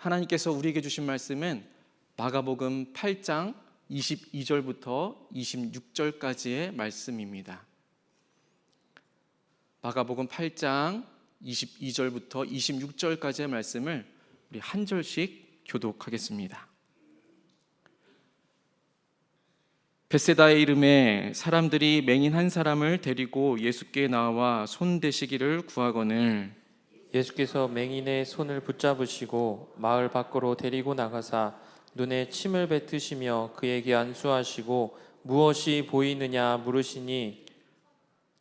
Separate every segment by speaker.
Speaker 1: 하나님께서 우리에게 주신 말씀은 마가복음 8장 22절부터 26절까지의 말씀입니다. 마가복음 8장 22절부터 26절까지의 말씀을 우리 한 절씩 교독하겠습니다. 벳세다의 이름에 사람들이 맹인 한 사람을 데리고 예수께 나와 손 대시기를 구하거늘
Speaker 2: 예수께서 맹인의 손을 붙잡으시고 마을 밖으로 데리고 나가사 눈에 침을 뱉으시며 그에게 안수하시고 무엇이 보이느냐 물으시니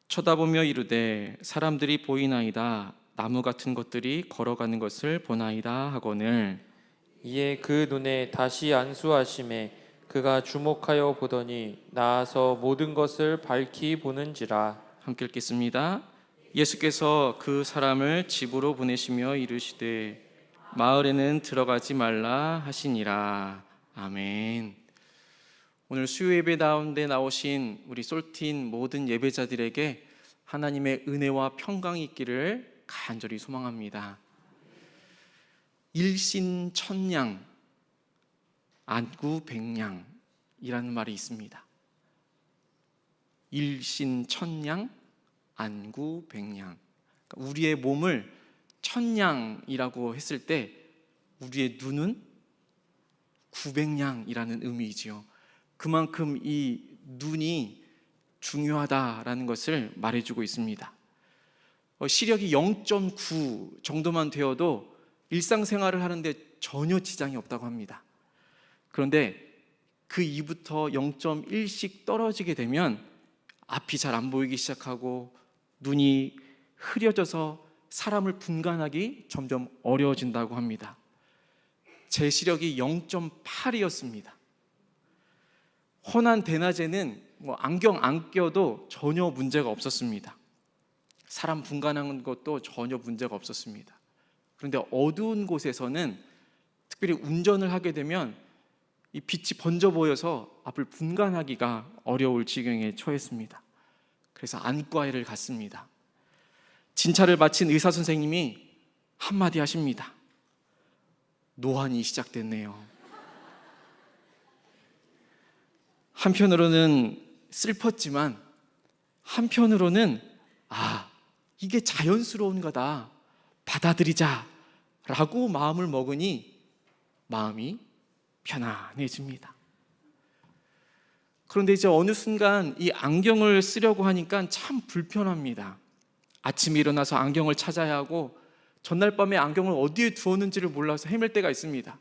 Speaker 1: 쳐다보며 이르되 사람들이 보이나이다. 나무 같은 것들이 걸어가는 것을 보나이다 하거늘
Speaker 2: 이에 그 눈에 다시 안수하심에 그가 주목하여 보더니 나아서 모든 것을 밝히 보는지라.
Speaker 1: 함께 읽겠습니다. 예수께서 그 사람을 집으로 보내시며 이르시되 마을에는 들어가지 말라 하시니라. 아멘. 오늘 수요 예배 가운데 나오신 우리 솔틴 모든 예배자들에게 하나님의 은혜와 평강이 있기를 간절히 소망합니다. 일신천냥 안구백냥이라는 말이 있습니다. 일신천냥 안구백냥. 우리의 몸을 천냥이라고 했을 때 우리의 눈은 900냥이라는 의미이지요. 그만큼 이 눈이 중요하다라는 것을 말해주고 있습니다. 시력이 0.9 정도만 되어도 일상생활을 하는데 전혀 지장이 없다고 합니다. 그런데 그 2부터 0.1씩 떨어지게 되면 앞이 잘 안 보이기 시작하고 눈이 흐려져서 사람을 분간하기 점점 어려워진다고 합니다. 제 시력이 0.8이었습니다. 헌한 대낮에는 안경 안 껴도 전혀 문제가 없었습니다. 사람 분간하는 것도 전혀 문제가 없었습니다. 그런데 어두운 곳에서는 특별히 운전을 하게 되면 이 빛이 번져 보여서 앞을 분간하기가 어려울 지경에 처했습니다. 그래서 안과에를 갔습니다. 진찰을 마친 의사 선생님이 한마디 하십니다. 노안이 시작됐네요. 한편으로는 슬펐지만 한편으로는 이게 자연스러운 거다, 받아들이자 라고 마음을 먹으니 마음이 편안해집니다. 그런데 이제 어느 순간 이 안경을 쓰려고 하니까 참 불편합니다. 아침에 일어나서 안경을 찾아야 하고 전날 밤에 안경을 어디에 두었는지를 몰라서 헤맬 때가 있습니다.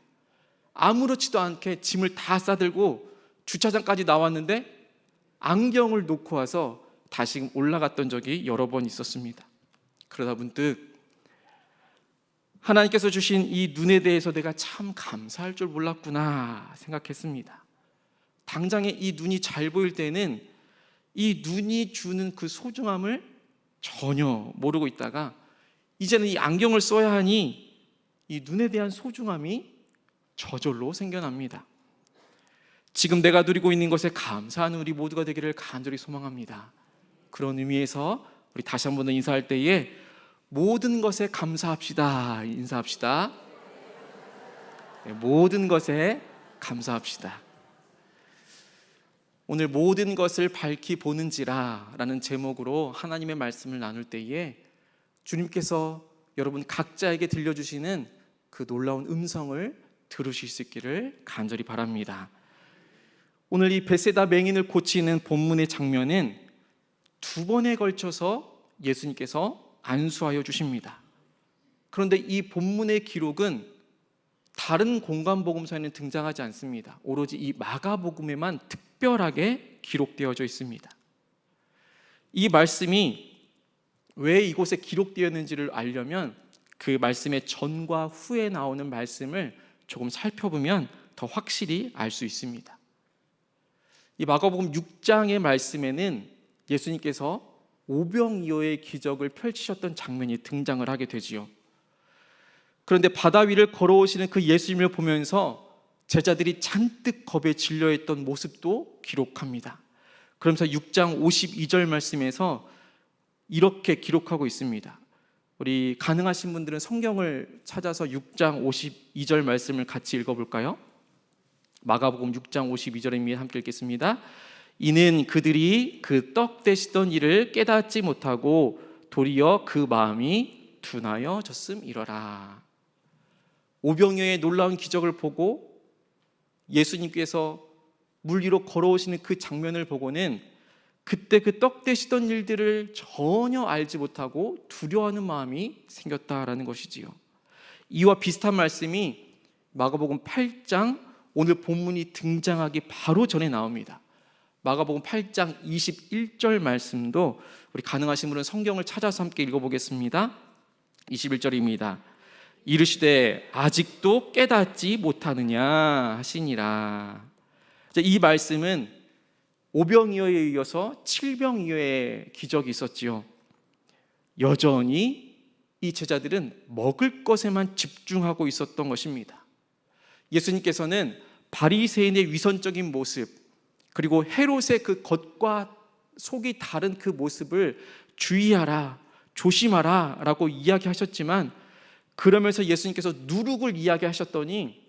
Speaker 1: 아무렇지도 않게 짐을 다 싸들고 주차장까지 나왔는데 안경을 놓고 와서 다시 올라갔던 적이 여러 번 있었습니다. 그러다 문득 하나님께서 주신 이 눈에 대해서 내가 참 감사할 줄 몰랐구나 생각했습니다. 당장에 이 눈이 잘 보일 때는 이 눈이 주는 그 소중함을 전혀 모르고 있다가 이제는 이 안경을 써야 하니 이 눈에 대한 소중함이 저절로 생겨납니다. 지금 내가 누리고 있는 것에 감사하는 우리 모두가 되기를 간절히 소망합니다. 그런 의미에서 우리 다시 한 번 더 인사할 때에 모든 것에 감사합시다 인사합시다. 모든 것에 감사합시다. 오늘 모든 것을 밝히 보는지라 라는 제목으로 하나님의 말씀을 나눌 때에 주님께서 여러분 각자에게 들려주시는 그 놀라운 음성을 들으실 수 있기를 간절히 바랍니다. 오늘 이 벳세다 맹인을 고치는 본문의 장면은 두 번에 걸쳐서 예수님께서 안수하여 주십니다. 그런데 이 본문의 기록은 다른 공관복음서에는 등장하지 않습니다. 오로지 이 마가복음에만 특별하게 기록되어져 있습니다. 이 말씀이 왜 이곳에 기록되었는지를 알려면 그 말씀의 전과 후에 나오는 말씀을 조금 살펴보면 더 확실히 알 수 있습니다. 이 마가복음 6장의 말씀에는 예수님께서 오병이어의 기적을 펼치셨던 장면이 등장을 하게 되지요. 그런데 바다 위를 걸어오시는 그 예수님을 보면서 제자들이 잔뜩 겁에 질려있던 모습도 기록합니다. 그러면서 6장 52절 말씀에서 이렇게 기록하고 있습니다. 우리 가능하신 분들은 성경을 찾아서 6장 52절 말씀을 같이 읽어볼까요? 마가복음 6장 52절입니다. 함께 읽겠습니다. 이는 그들이 그 떡 되시던 일을 깨닫지 못하고 도리어 그 마음이 둔하여졌음이러라. 오병이어의 놀라운 기적을 보고 예수님께서 물 위로 걸어오시는 그 장면을 보고는 그때 그 떡 되시던 일들을 전혀 알지 못하고 두려워하는 마음이 생겼다라는 것이지요. 이와 비슷한 말씀이 마가복음 8장 오늘 본문이 등장하기 바로 전에 나옵니다. 마가복음 8장 21절 말씀도 우리 가능하신 분은 성경을 찾아서 함께 읽어보겠습니다. 21절입니다. 이르시되 아직도 깨닫지 못하느냐 하시니라. 이 말씀은 오병이어에 이어서 칠병이어의 기적이 있었지요. 여전히 이 제자들은 먹을 것에만 집중하고 있었던 것입니다. 예수님께서는 바리새인의 위선적인 모습, 그리고 헤롯의 그 겉과 속이 다른 그 모습을 주의하라, 조심하라 라고 이야기하셨지만, 그러면서 예수님께서 누룩을 이야기하셨더니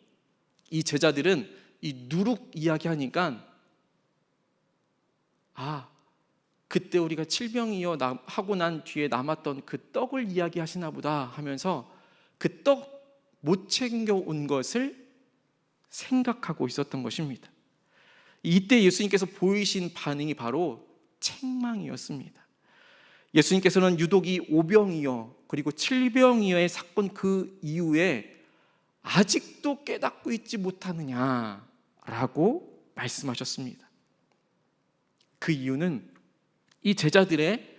Speaker 1: 이 제자들은 이 누룩 이야기하니까 그때 우리가 칠병이어 하고 난 뒤에 남았던 그 떡을 이야기하시나 보다 하면서 그 떡 못 챙겨온 것을 생각하고 있었던 것입니다. 이때 예수님께서 보이신 반응이 바로 책망이었습니다. 예수님께서는 유독 이 오병이어 그리고 칠병이어의 사건 그 이후에 아직도 깨닫고 있지 못하느냐라고 말씀하셨습니다. 그 이유는 이 제자들의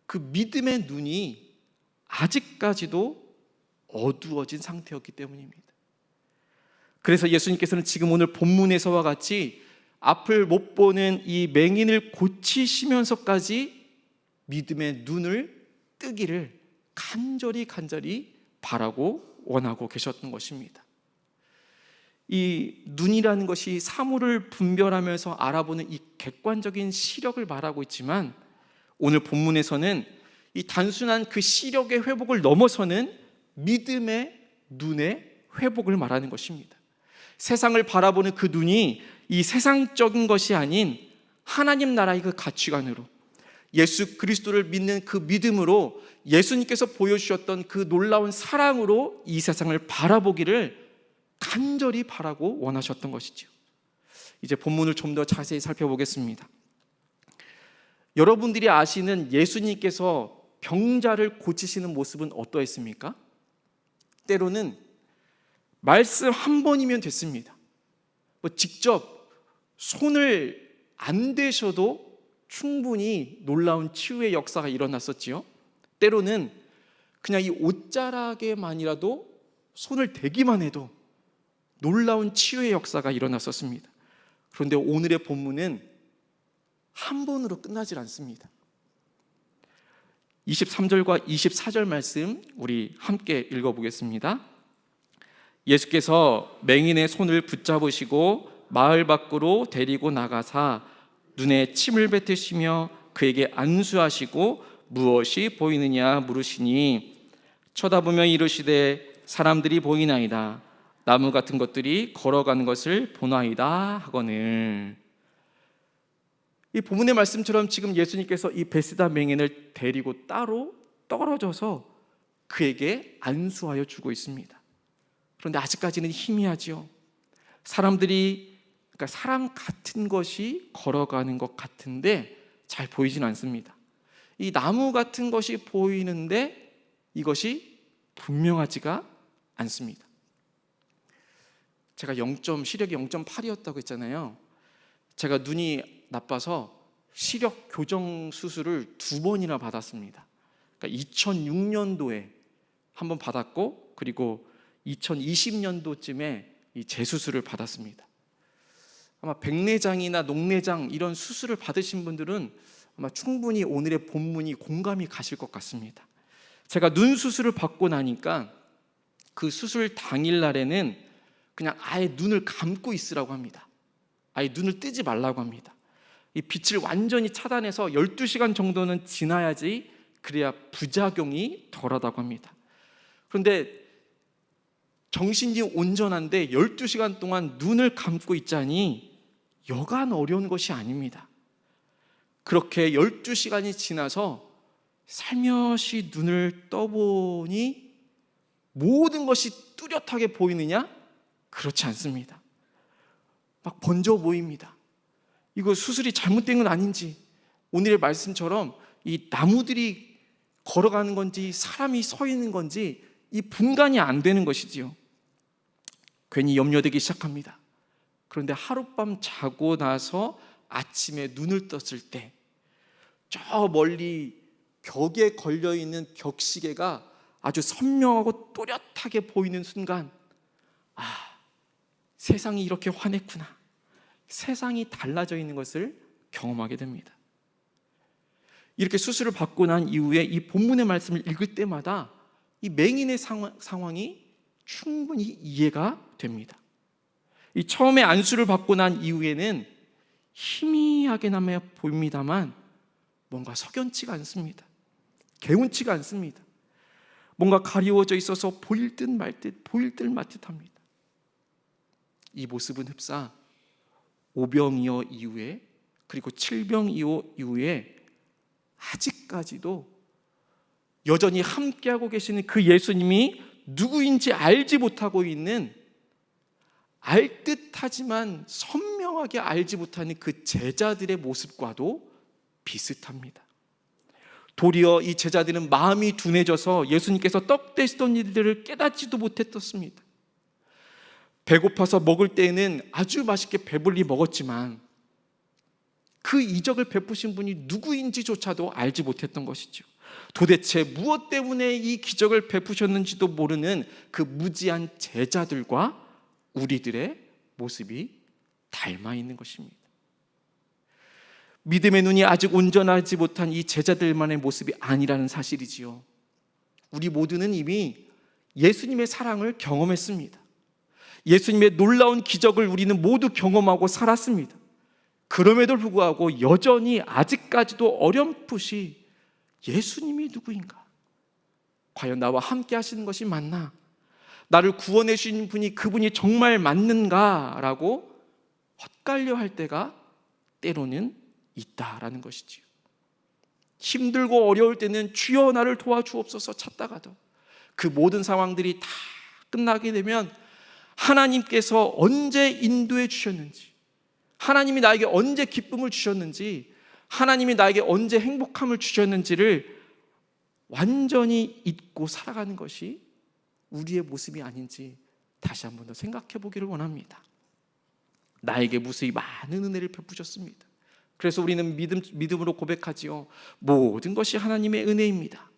Speaker 1: 그 믿음의 눈이 아직까지도 어두워진 상태였기 때문입니다. 그래서 예수님께서는 지금 오늘 본문에서와 같이 앞을 못 보는 이 맹인을 고치시면서까지 믿음의 눈을 뜨기를 간절히 바라고 원하고 계셨던 것입니다. 이 눈이라는 것이 사물을 분별하면서 알아보는 이 객관적인 시력을 말하고 있지만, 오늘 본문에서는 이 단순한 그 시력의 회복을 넘어서는 믿음의 눈의 회복을 말하는 것입니다. 세상을 바라보는 그 눈이 이 세상적인 것이 아닌 하나님 나라의 그 가치관으로, 예수 그리스도를 믿는 그 믿음으로, 예수님께서 보여주셨던 그 놀라운 사랑으로 이 세상을 바라보기를 간절히 바라고 원하셨던 것이죠. 이제 본문을 좀 더 자세히 살펴보겠습니다. 여러분들이 아시는 예수님께서 병자를 고치시는 모습은 어떠했습니까? 때로는 말씀 한 번이면 됐습니다. 직접 손을 안 대셔도 충분히 놀라운 치유의 역사가 일어났었지요. 때로는 그냥 이 옷자락에만이라도 손을 대기만 해도 놀라운 치유의 역사가 일어났었습니다. 그런데 오늘의 본문은 한 번으로 끝나질 않습니다. 23절과 24절 말씀 우리 함께 읽어보겠습니다. 예수께서 맹인의 손을 붙잡으시고 마을 밖으로 데리고 나가사 눈에 침을 뱉으시며 그에게 안수하시고 무엇이 보이느냐 물으시니 쳐다보며 이르시되 사람들이 보이나이다. 나무 같은 것들이 걸어가는 것을 보나이다 하거늘. 이 본문의 말씀처럼 지금 예수님께서 이 베스다 맹인을 데리고 따로 떨어져서 그에게 안수하여 주고 있습니다. 그런데 아직까지는 희미하지요. 사람들이, 그러니까 사람 같은 것이 걸어가는 것 같은데 잘 보이진 않습니다. 이 나무 같은 것이 보이는데 이것이 분명하지가 않습니다. 제가 시력이 0.8이었다고 했잖아요. 제가 눈이 나빠서 시력 교정 수술을 2번이나 받았습니다. 그러니까 2006년도에 한 번 받았고, 그리고 2020년도쯤에 이 재수술을 받았습니다. 아마 백내장이나 녹내장 이런 수술을 받으신 분들은 아마 충분히 오늘의 본문이 공감이 가실 것 같습니다. 제가 눈 수술을 받고 나니까 그 수술 당일 날에는 그냥 아예 눈을 감고 있으라고 합니다. 아예 눈을 뜨지 말라고 합니다. 이 빛을 완전히 차단해서 12시간 정도는 지나야지 그래야 부작용이 덜하다고 합니다. 그런데 정신이 온전한데 12시간 동안 눈을 감고 있자니 여간 어려운 것이 아닙니다. 그렇게 12시간이 지나서 살며시 눈을 떠보니 모든 것이 뚜렷하게 보이느냐? 그렇지 않습니다. 막 번져 보입니다. 이거 수술이 잘못된 건 아닌지, 오늘의 말씀처럼 이 나무들이 걸어가는 건지 사람이 서 있는 건지 이 분간이 안 되는 것이지요. 괜히 염려되기 시작합니다. 그런데 하룻밤 자고 나서 아침에 눈을 떴을 때 저 멀리 벽에 걸려있는 벽시계가 아주 선명하고 또렷하게 보이는 순간, 세상이 이렇게 환했구나, 세상이 달라져 있는 것을 경험하게 됩니다. 이렇게 수술을 받고 난 이후에 이 본문의 말씀을 읽을 때마다 이 맹인의 상황이 충분히 이해가 됩니다. 이 처음에 안수를 받고 난 이후에는 희미하게나마 보입니다만 뭔가 석연치가 않습니다. 개운치가 않습니다. 뭔가 가리워져 있어서 보일 듯 말 듯, 보일 듯 말 듯합니다. 이 모습은 흡사 5병이어 이후에, 그리고 7병이어 이후에 아직까지도 여전히 함께하고 계시는 그 예수님이 누구인지 알지 못하고 있는, 알듯하지만 선명하게 알지 못하는 그 제자들의 모습과도 비슷합니다. 도리어 이 제자들은 마음이 둔해져서 예수님께서 떡 되시던 일들을 깨닫지도 못했었습니다. 배고파서 먹을 때에는 아주 맛있게 배불리 먹었지만 그 이적을 베푸신 분이 누구인지조차도 알지 못했던 것이죠. 도대체 무엇 때문에 이 기적을 베푸셨는지도 모르는 그 무지한 제자들과 우리들의 모습이 닮아 있는 것입니다. 믿음의 눈이 아직 온전하지 못한 이 제자들만의 모습이 아니라는 사실이지요. 우리 모두는 이미 예수님의 사랑을 경험했습니다. 예수님의 놀라운 기적을 우리는 모두 경험하고 살았습니다. 그럼에도 불구하고 여전히 아직까지도 어렴풋이 예수님이 누구인가? 과연 나와 함께 하시는 것이 맞나? 나를 구원해 주신 분이 그분이 정말 맞는가? 라고 헛갈려 할 때가 때로는 있다라는 것이지요. 힘들고 어려울 때는 주여 나를 도와주옵소서 찾다가도 그 모든 상황들이 다 끝나게 되면 하나님께서 언제 인도해 주셨는지, 하나님이 나에게 언제 기쁨을 주셨는지, 하나님이 나에게 언제 행복함을 주셨는지를 완전히 잊고 살아가는 것이 우리의 모습이 아닌지 다시 한 번 더 생각해 보기를 원합니다. 나에게 무수히 많은 은혜를 베푸셨습니다. 그래서 우리는 믿음으로 고백하지요. 모든 것이 하나님의 은혜입니다.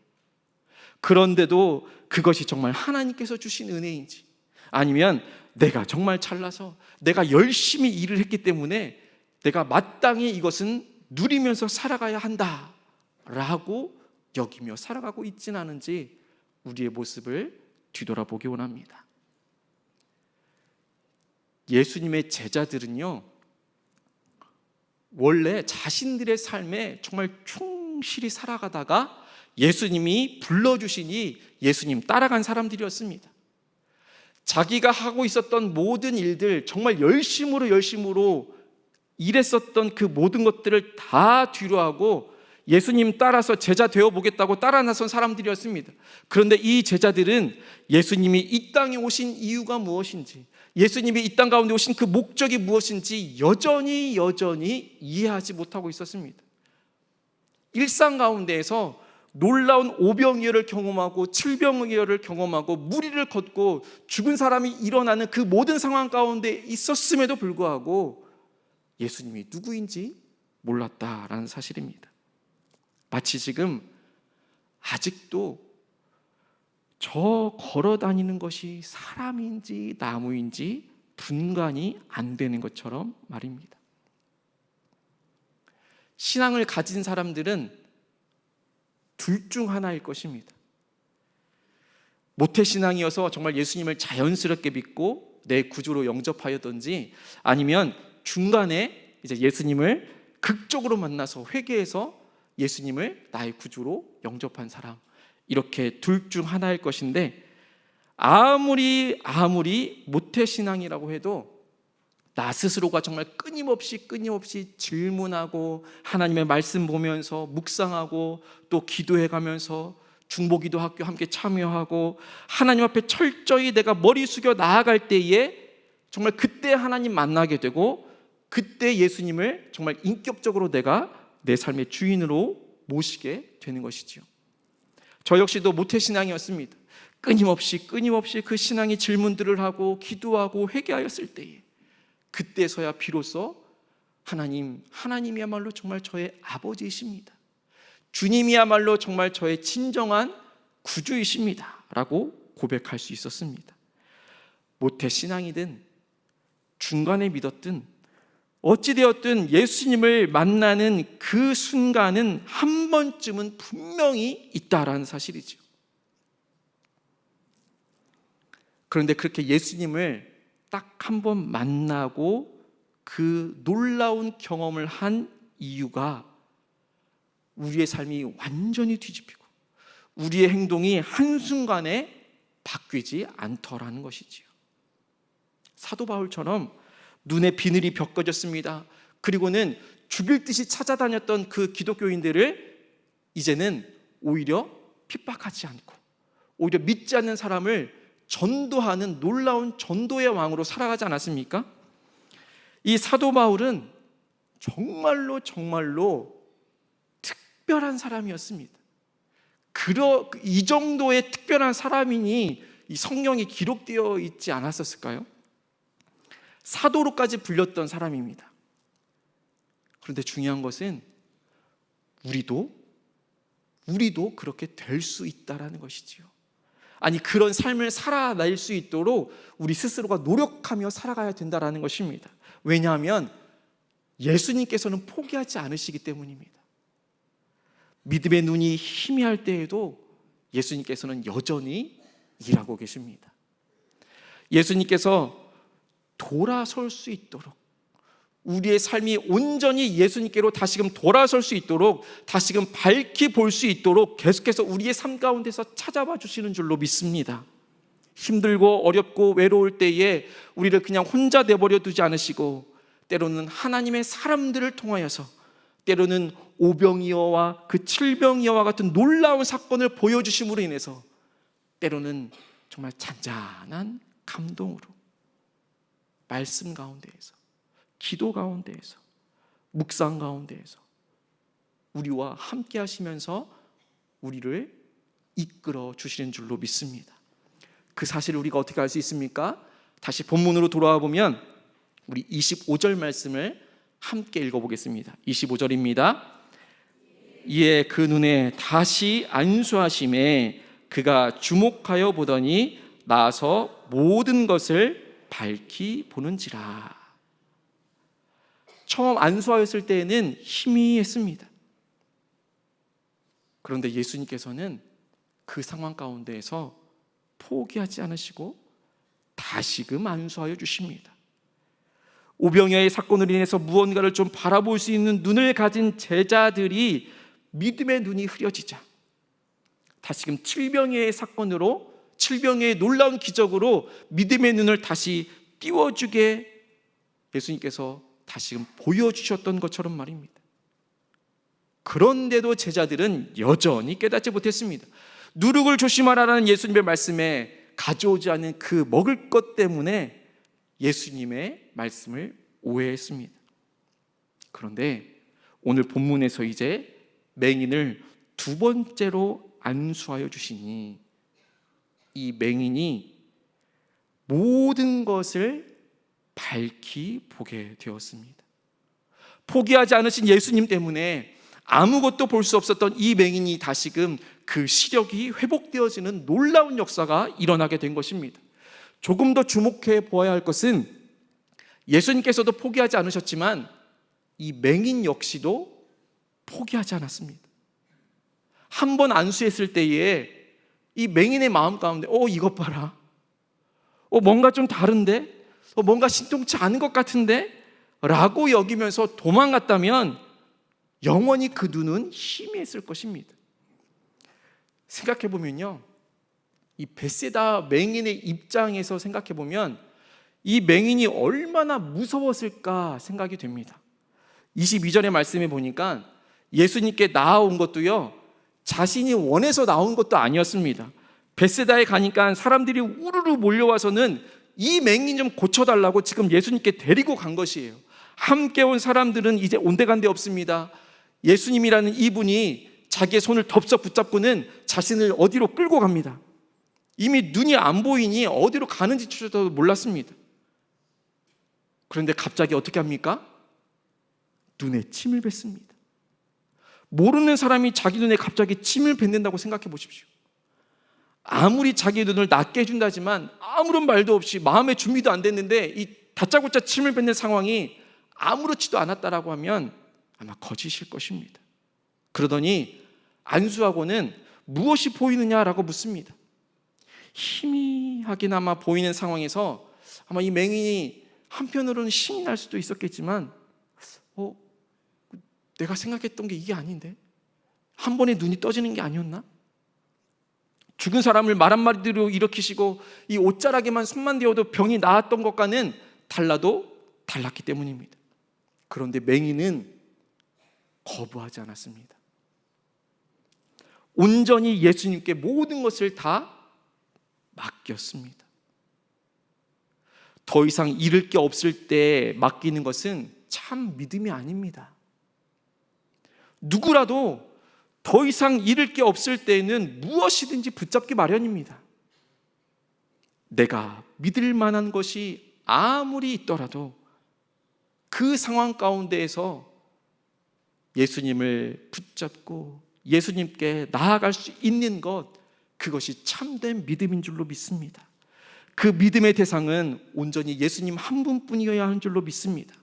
Speaker 1: 그런데도 그것이 정말 하나님께서 주신 은혜인지, 아니면 내가 정말 잘나서 내가 열심히 일을 했기 때문에 내가 마땅히 이것은 누리면서 살아가야 한다라고 여기며 살아가고 있지는 않은지 우리의 모습을 뒤돌아보기 원합니다. 예수님의 제자들은요, 원래 자신들의 삶에 정말 충실히 살아가다가 예수님이 불러주시니 예수님 따라간 사람들이었습니다. 자기가 하고 있었던 모든 일들, 정말 열심으로 일했었던 그 모든 것들을 다 뒤로하고 예수님 따라서 제자 되어보겠다고 따라 나선 사람들이었습니다. 그런데 이 제자들은 예수님이 이 땅에 오신 이유가 무엇인지, 예수님이 이 땅 가운데 오신 그 목적이 무엇인지 여전히 이해하지 못하고 있었습니다. 일상 가운데에서 놀라운 오병이어를 경험하고 칠병이어를 경험하고 무리를 걷고 죽은 사람이 일어나는 그 모든 상황 가운데 있었음에도 불구하고 예수님이 누구인지 몰랐다라는 사실입니다. 마치 지금 아직도 저 걸어 다니는 것이 사람인지 나무인지 분간이 안 되는 것처럼 말입니다. 신앙을 가진 사람들은 둘 중 하나일 것입니다. 모태신앙이어서 정말 예수님을 자연스럽게 믿고 내 구주로 영접하였던지, 아니면 중간에 이제 예수님을 극적으로 만나서 회개해서 예수님을 나의 구주로 영접한 사람, 이렇게 둘 중 하나일 것인데, 아무리 모태신앙이라고 해도 나 스스로가 정말 끊임없이 질문하고 하나님의 말씀 보면서 묵상하고 또 기도해가면서 중보기도 학교 함께 참여하고 하나님 앞에 철저히 내가 머리 숙여 나아갈 때에 정말 그때 하나님 만나게 되고, 그때 예수님을 정말 인격적으로 내가 내 삶의 주인으로 모시게 되는 것이지요. 저 역시도 모태신앙이었습니다. 끊임없이 그 신앙의 질문들을 하고 기도하고 회개하였을 때에, 그때서야 비로소 하나님이야말로 정말 저의 아버지이십니다. 주님이야말로 정말 저의 진정한 구주이십니다 라고 고백할 수 있었습니다. 모태신앙이든 중간에 믿었든 어찌되었든 예수님을 만나는 그 순간은 한 번쯤은 분명히 있다라는 사실이죠. 그런데 그렇게 예수님을 딱 한 번 만나고 그 놀라운 경험을 한 이유가 우리의 삶이 완전히 뒤집히고 우리의 행동이 한순간에 바뀌지 않더라는 것이지요. 사도 바울처럼 눈에 비늘이 벗겨졌습니다. 그리고는 죽일 듯이 찾아다녔던 그 기독교인들을 이제는 오히려 핍박하지 않고 오히려 믿지 않는 사람을 전도하는 놀라운 전도의 왕으로 살아가지 않았습니까? 이 사도 바울은 정말로 특별한 사람이었습니다. 이 정도의 특별한 사람이니 이 성경에 기록되어 있지 않았었을까요? 사도로까지 불렸던 사람입니다. 그런데 중요한 것은 우리도 그렇게 될 수 있다라는 것이지요. 아니, 그런 삶을 살아낼 수 있도록 우리 스스로가 노력하며 살아가야 된다라는 것입니다. 왜냐하면 예수님께서는 포기하지 않으시기 때문입니다. 믿음의 눈이 희미할 때에도 예수님께서는 여전히 일하고 계십니다. 예수님께서 돌아설 수 있도록, 우리의 삶이 온전히 예수님께로 다시금 돌아설 수 있도록, 다시금 밝히 볼 수 있도록 계속해서 우리의 삶 가운데서 찾아와 주시는 줄로 믿습니다. 힘들고 어렵고 외로울 때에 우리를 그냥 혼자 내버려 두지 않으시고, 때로는 하나님의 사람들을 통하여서, 때로는 오병이어와 그 칠병이어와 같은 놀라운 사건을 보여주심으로 인해서, 때로는 정말 잔잔한 감동으로 말씀 가운데에서, 기도 가운데에서, 묵상 가운데에서 우리와 함께 하시면서 우리를 이끌어 주시는 줄로 믿습니다. 그 사실을 우리가 어떻게 알 수 있습니까? 다시 본문으로 돌아와 보면 우리 25절 말씀을 함께 읽어보겠습니다. 25절입니다. 이에 그 눈에 다시 안수하심에 그가 주목하여 보더니 나서 모든 것을 밝히 보는지라. 처음 안수하였을 때에는 희미했습니다. 그런데 예수님께서는 그 상황 가운데에서 포기하지 않으시고 다시금 안수하여 주십니다. 오병이어의 사건으로 인해서 무언가를 좀 바라볼 수 있는 눈을 가진 제자들이 믿음의 눈이 흐려지자 다시금 칠병이어의 사건으로, 칠병이어의 놀라운 기적으로 믿음의 눈을 다시 띄워주게 예수님께서 다시금 보여주셨던 것처럼 말입니다. 그런데도 제자들은 여전히 깨닫지 못했습니다. 누룩을 조심하라는 예수님의 말씀에 가져오지 않은 그 먹을 것 때문에 예수님의 말씀을 오해했습니다. 그런데 오늘 본문에서 이제 맹인을 두 번째로 안수하여 주시니 이 맹인이 모든 것을 밝히 보게 되었습니다. 포기하지 않으신 예수님 때문에 아무것도 볼 수 없었던 이 맹인이 다시금 그 시력이 회복되어지는 놀라운 역사가 일어나게 된 것입니다. 조금 더 주목해 보아야 할 것은 예수님께서도 포기하지 않으셨지만 이 맹인 역시도 포기하지 않았습니다. 한 번 안수했을 때에 이 맹인의 마음 가운데 이것 봐라, 뭔가 좀 다른데, 뭔가 신통치 않은 것 같은데 라고 여기면서 도망갔다면 영원히 그 눈은 희미했을 것입니다. 생각해 보면요, 이 벳세다 맹인의 입장에서 생각해 보면 이 맹인이 얼마나 무서웠을까 생각이 됩니다. 22절의 말씀에 보니까 예수님께 나아온 것도요, 자신이 원해서 나온 것도 아니었습니다. 벳세다에 가니까 사람들이 우르르 몰려와서는 이 맹인 좀 고쳐달라고 지금 예수님께 데리고 간 것이에요. 함께 온 사람들은 이제 온데간데 없습니다. 예수님이라는 이분이 자기의 손을 덥석 붙잡고는 자신을 어디로 끌고 갑니다. 이미 눈이 안 보이니 어디로 가는지조차도 몰랐습니다. 그런데 갑자기 어떻게 합니까? 눈에 침을 뱉습니다. 모르는 사람이 자기 눈에 갑자기 침을 뱉는다고 생각해 보십시오. 아무리 자기 눈을 낫게 해준다지만 아무런 말도 없이 마음의 준비도 안 됐는데 이 다짜고짜 침을 뱉는 상황이 아무렇지도 않았다라고 하면 아마 거짓일 것입니다. 그러더니 안수하고는 무엇이 보이느냐라고 묻습니다. 희미하게나마 보이는 상황에서 아마 이 맹인이 한편으로는 신이 날 수도 있었겠지만 내가 생각했던 게 이게 아닌데? 한 번에 눈이 떠지는 게 아니었나? 죽은 사람을 말 한마디로 일으키시고 이 옷자락에만 손만 대어도 병이 나았던 것과는 달랐기 때문입니다. 그런데 맹인은 거부하지 않았습니다. 온전히 예수님께 모든 것을 다 맡겼습니다. 더 이상 잃을 게 없을 때 맡기는 것은 참 믿음이 아닙니다. 누구라도 더 이상 잃을 게 없을 때에는 무엇이든지 붙잡기 마련입니다. 내가 믿을 만한 것이 아무리 있더라도 그 상황 가운데에서 예수님을 붙잡고 예수님께 나아갈 수 있는 것, 그것이 참된 믿음인 줄로 믿습니다. 그 믿음의 대상은 온전히 예수님 한 분뿐이어야 하는 줄로 믿습니다.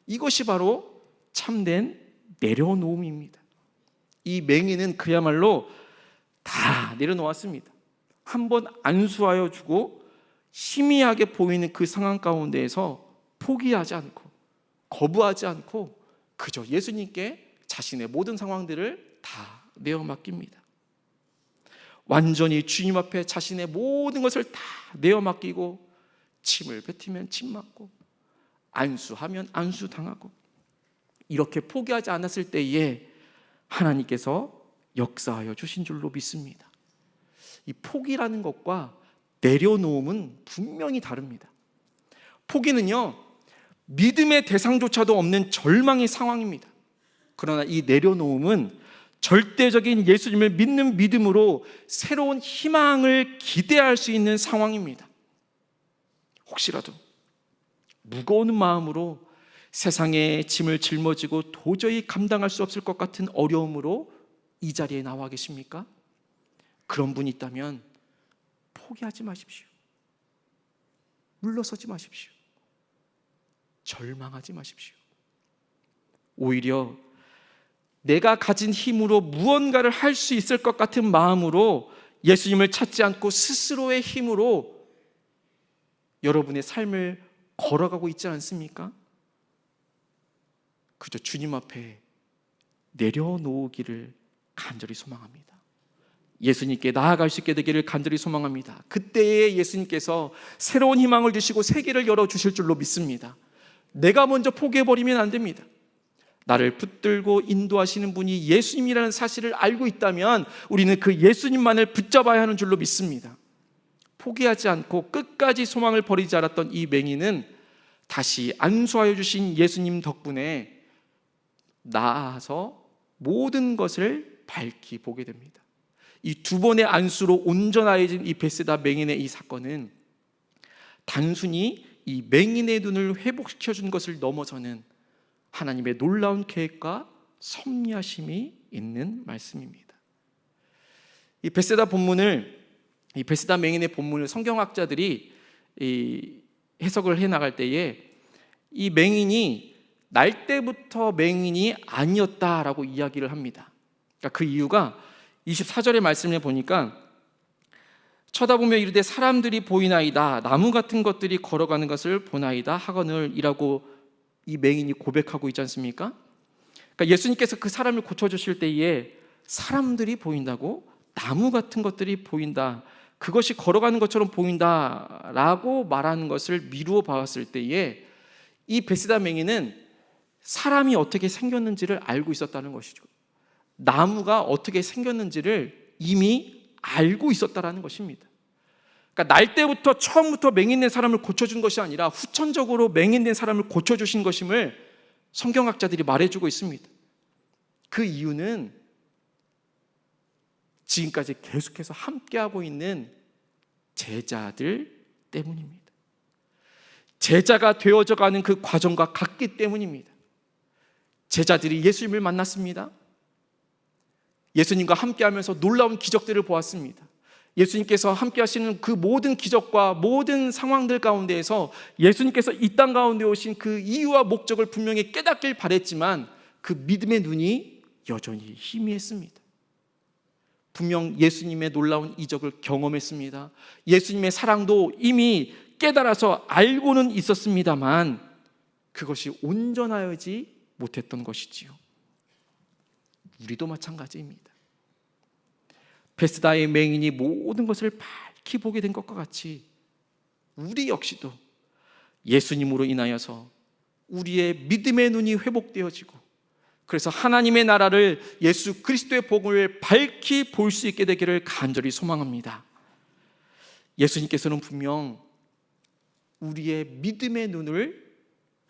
Speaker 1: 이것이 바로 참된 내려놓음입니다. 이 맹인은 그야말로 다 내려놓았습니다. 한번 안수하여 주고 희미하게 보이는 그 상황 가운데에서 포기하지 않고 거부하지 않고 그저 예수님께 자신의 모든 상황들을 다 내어 맡깁니다. 완전히 주님 앞에 자신의 모든 것을 다 내어 맡기고 침을 뱉으면 침 맞고 안수하면 안수 당하고 이렇게 포기하지 않았을 때에 하나님께서 역사하여 주신 줄로 믿습니다. 이 포기라는 것과 내려놓음은 분명히 다릅니다. 포기는요, 믿음의 대상조차도 없는 절망의 상황입니다. 그러나 이 내려놓음은 절대적인 예수님을 믿는 믿음으로 새로운 희망을 기대할 수 있는 상황입니다. 혹시라도 무거운 마음으로 세상의 짐을 짊어지고 도저히 감당할 수 없을 것 같은 어려움으로 이 자리에 나와 계십니까? 그런 분이 있다면 포기하지 마십시오. 물러서지 마십시오. 절망하지 마십시오. 오히려 내가 가진 힘으로 무언가를 할 수 있을 것 같은 마음으로 예수님을 찾지 않고 스스로의 힘으로 여러분의 삶을 걸어가고 있지 않습니까? 그저 주님 앞에 내려놓기를 간절히 소망합니다. 예수님께 나아갈 수 있게 되기를 간절히 소망합니다. 그때에 예수님께서 새로운 희망을 주시고 세계를 열어주실 줄로 믿습니다. 내가 먼저 포기해버리면 안 됩니다. 나를 붙들고 인도하시는 분이 예수님이라는 사실을 알고 있다면 우리는 그 예수님만을 붙잡아야 하는 줄로 믿습니다. 포기하지 않고 끝까지 소망을 버리지 않았던 이 맹인은 다시 안수하여 주신 예수님 덕분에 나아서 모든 것을 밝히 보게 됩니다. 이 두 번의 안수로 온전해진 이 벳세다 맹인의 이 사건은 단순히 이 맹인의 눈을 회복시켜 준 것을 넘어서는 하나님의 놀라운 계획과 섭리하심이 있는 말씀입니다. 이 벳세다 맹인의 본문을 성경학자들이 해석을 해 나갈 때에 이 맹인이 날 때부터 맹인이 아니었다라고 이야기를 합니다. 그러니까 그 이유가 24절의 말씀을 보니까 쳐다보며 이르되 사람들이 보이나이다, 나무 같은 것들이 걸어가는 것을 보나이다 하거늘 이라고 이 맹인이 고백하고 있지 않습니까? 그러니까 예수님께서 그 사람을 고쳐주실 때에 사람들이 보인다고, 나무 같은 것들이 보인다, 그것이 걸어가는 것처럼 보인다라고 말하는 것을 미루어 봤을 때에 이 베세다 맹인은 사람이 어떻게 생겼는지를 알고 있었다는 것이죠. 나무가 어떻게 생겼는지를 이미 알고 있었다라는 것입니다. 그러니까 날 때부터 처음부터 맹인된 사람을 고쳐준 것이 아니라 후천적으로 맹인된 사람을 고쳐주신 것임을 성경학자들이 말해주고 있습니다. 그 이유는 지금까지 계속해서 함께하고 있는 제자들 때문입니다. 제자가 되어져가는 그 과정과 같기 때문입니다. 제자들이 예수님을 만났습니다. 예수님과 함께하면서 놀라운 기적들을 보았습니다. 예수님께서 함께하시는 그 모든 기적과 모든 상황들 가운데에서 예수님께서 이 땅 가운데 오신 그 이유와 목적을 분명히 깨닫길 바랬지만 그 믿음의 눈이 여전히 희미했습니다. 분명 예수님의 놀라운 이적을 경험했습니다. 예수님의 사랑도 이미 깨달아서 알고는 있었습니다만 그것이 온전하지 못했던 것이지요. 우리도 마찬가지입니다. 베스다의 맹인이 모든 것을 밝히 보게 된 것과 같이 우리 역시도 예수님으로 인하여서 우리의 믿음의 눈이 회복되어지고, 그래서 하나님의 나라를, 예수 그리스도의 복음을 밝히 볼 수 있게 되기를 간절히 소망합니다. 예수님께서는 분명 우리의 믿음의 눈을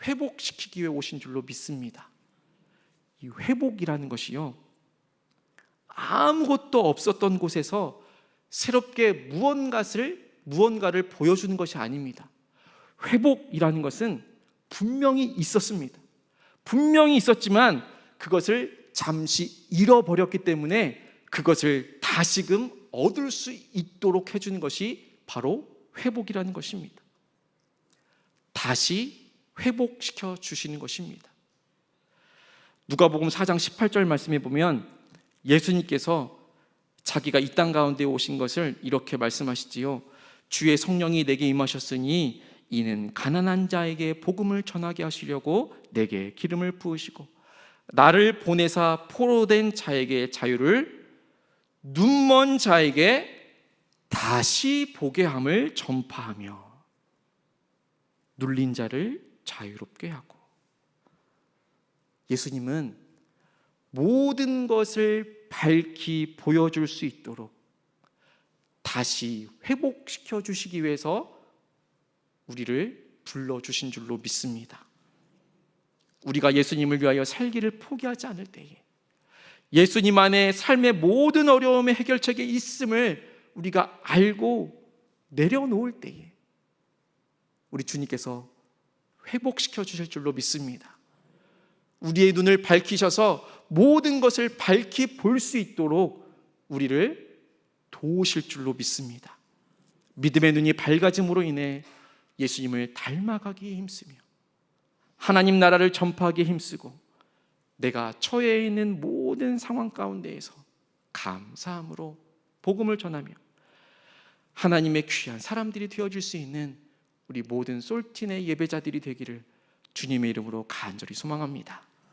Speaker 1: 회복시키기 위해 오신 줄로 믿습니다. 이 회복이라는 것이요, 아무것도 없었던 곳에서 새롭게 무언가를 보여주는 것이 아닙니다. 회복이라는 것은 분명히 있었습니다. 분명히 있었지만 그것을 잠시 잃어버렸기 때문에 그것을 다시금 얻을 수 있도록 해주는 것이 바로 회복이라는 것입니다. 다시 회복시켜 주시는 것입니다. 누가복음 4장 18절 말씀에 보면 예수님께서 자기가 이 땅 가운데 오신 것을 이렇게 말씀하시지요. 주의 성령이 내게 임하셨으니 이는 가난한 자에게 복음을 전하게 하시려고 내게 기름을 부으시고 나를 보내사 포로된 자에게 자유를, 눈먼 자에게 다시 보게 함을 전파하며 눌린 자를 자유롭게 하고. 예수님은 모든 것을 밝히 보여줄 수 있도록 다시 회복시켜 주시기 위해서 우리를 불러주신 줄로 믿습니다. 우리가 예수님을 위하여 살기를 포기하지 않을 때에, 예수님 안에 삶의 모든 어려움의 해결책이 있음을 우리가 알고 내려놓을 때에 우리 주님께서 회복시켜 주실 줄로 믿습니다. 우리의 눈을 밝히셔서 모든 것을 밝히 볼 수 있도록 우리를 도우실 줄로 믿습니다. 믿음의 눈이 밝아짐으로 인해 예수님을 닮아가기에 힘쓰며 하나님 나라를 전파하기에 힘쓰고 내가 처해 있는 모든 상황 가운데에서 감사함으로 복음을 전하며 하나님의 귀한 사람들이 되어줄 수 있는 우리 모든 솔틴의 예배자들이 되기를 주님의 이름으로 간절히 소망합니다.